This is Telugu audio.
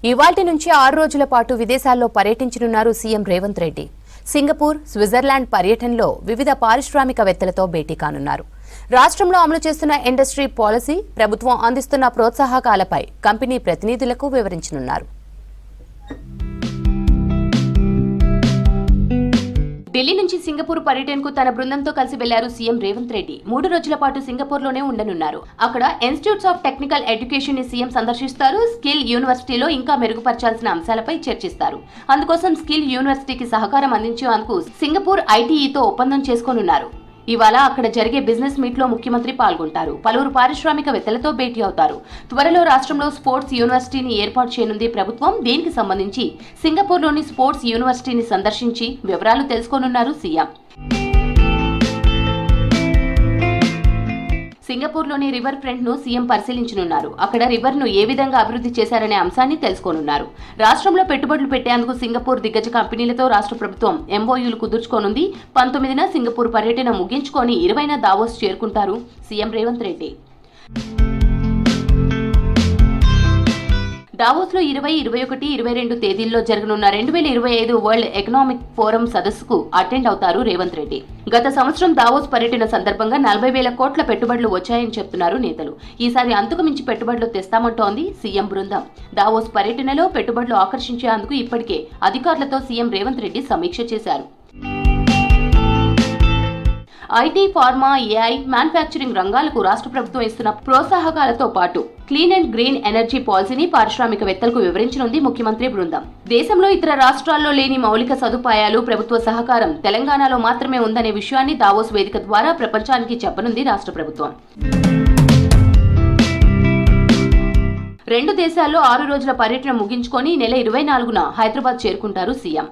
ఇవాల్టి నుంచి 6 రోజుల పాటు విదేశాల్లో పర్యటించనున్నారు CM Revanth Reddy. Singapore, Switzerland పర్యటనలో వివిధ పారిశ్రామికవేత్తలతో భేటీ కానున్నారు. రాష్ట్రంలో అమలు చేస్తున్న ఇండస్ట్రీ పాలసీ, ప్రభుత్వం అందిస్తున్న ప్రోత్సాహకాలపై కంపెనీ ప్రతినిధులకు వివరించనున్నారు. ఢిల్లీ నుంచి సింగపూర్ పర్యటనకు తన బృందంతో కలిసి వెళ్లారు సీఎం రేవంత్ రెడ్డి. 3 రోజుల పాటు సింగపూర్లోనే ఉండనున్నారు. అక్కడ ఇన్స్టిట్యూట్స్ ఆఫ్ టెక్నికల్ ఎడ్యుకేషన్ ని సీఎం సందర్శిస్తారు. స్కిల్ యూనివర్సిటీలో ఇంకా మెరుగుపరచాల్సిన అంశాలపై చర్చిస్తారు. అందుకోసం స్కిల్ యూనివర్సిటీకి సహకారం అందించేందుకు సింగపూర్ ఐటీఈతో ఒప్పందం చేసుకోనున్నారు. ఇవాళ అక్కడ జరిగే బిజినెస్ మీట్ లో ముఖ్యమంత్రి పాల్గొంటారు. పలువురు పారిశ్రామికవేత్తలతో భేటీ అవుతారు. త్వరలో రాష్ట్రంలో స్పోర్ట్స్ యూనివర్సిటీని ఏర్పాటు చేయనుంది ప్రభుత్వం. దీనికి సంబంధించి సింగపూర్లోని స్పోర్ట్స్ యూనివర్సిటీని సందర్శించి వివరాలు తెలుసుకోనున్నారు సీఎం. సింగపూర్లోని రివర్ ఫ్రంట్ ను సీఎం పరిశీలించనున్నారు. అక్కడ రివర్ ను ఏ విధంగా అభివృద్ధి చేశారనే అంశాన్ని తెలుసుకోనున్నారు. రాష్ట్రంలో పెట్టుబడులు పెట్టేందుకు సింగపూర్ దిగ్గజ కంపెనీలతో రాష్ట్ర ప్రభుత్వం ఎంఓయూలు కుదుర్చుకోనుంది. 19న సింగపూర్ పర్యటన ముగించుకొని 20న దావోస్ చేరుకుంటారు సీఎం రేవంత్ రెడ్డి. దావోస్ లో 20, 21, 22 తేదీల్లో జరగనున్న 2025 వరల్డ్ ఎకనామిక్ ఫోరం సదస్సుకు అటెండ్ అవుతారు రేవంత్ రెడ్డి. గత సంవత్సరం దావోస్ పర్యటన సందర్భంగా 40,000 కోట్ల పెట్టుబడులు వచ్చాయని చెప్తున్నారు నేతలు. ఈసారి అంతకు మించి పెట్టుబడులు తెస్తామంటోంది సీఎం బృందం. దావోస్ పర్యటనలో పెట్టుబడులు ఆకర్షించేందుకు ఇప్పటికే అధికారులతో సీఎం రేవంత్ రెడ్డి సమీక్ష చేశారు. ఐటీ, ఫార్మా, ఏఐ, మ్యానుఫ్యాక్చరింగ్ రంగాలకు రాష్ట్ర ప్రభుత్వం ఇస్తున్న ప్రోత్సాహకాలతో పాటు క్లీన్ అండ్ గ్రీన్ ఎనర్జీ పాలసీని పారిశ్రామికవేత్తలకు వివరించనుంది ముఖ్యమంత్రి బృందం. దేశంలో ఇతర రాష్ట్రాల్లో లేని మౌలిక సదుపాయాలు, ప్రభుత్వ సహకారం తెలంగాణలో మాత్రమే ఉందనే విషయాన్ని దావోస్ వేదిక ద్వారా ప్రపంచానికి చెప్పనుంది రాష్ట్ర ప్రభుత్వం. 2 దేశాల్లో 6 రోజుల పర్యటన ముగించుకొని నెల 24న హైదరాబాద్ చేరుకుంటారు సీఎం.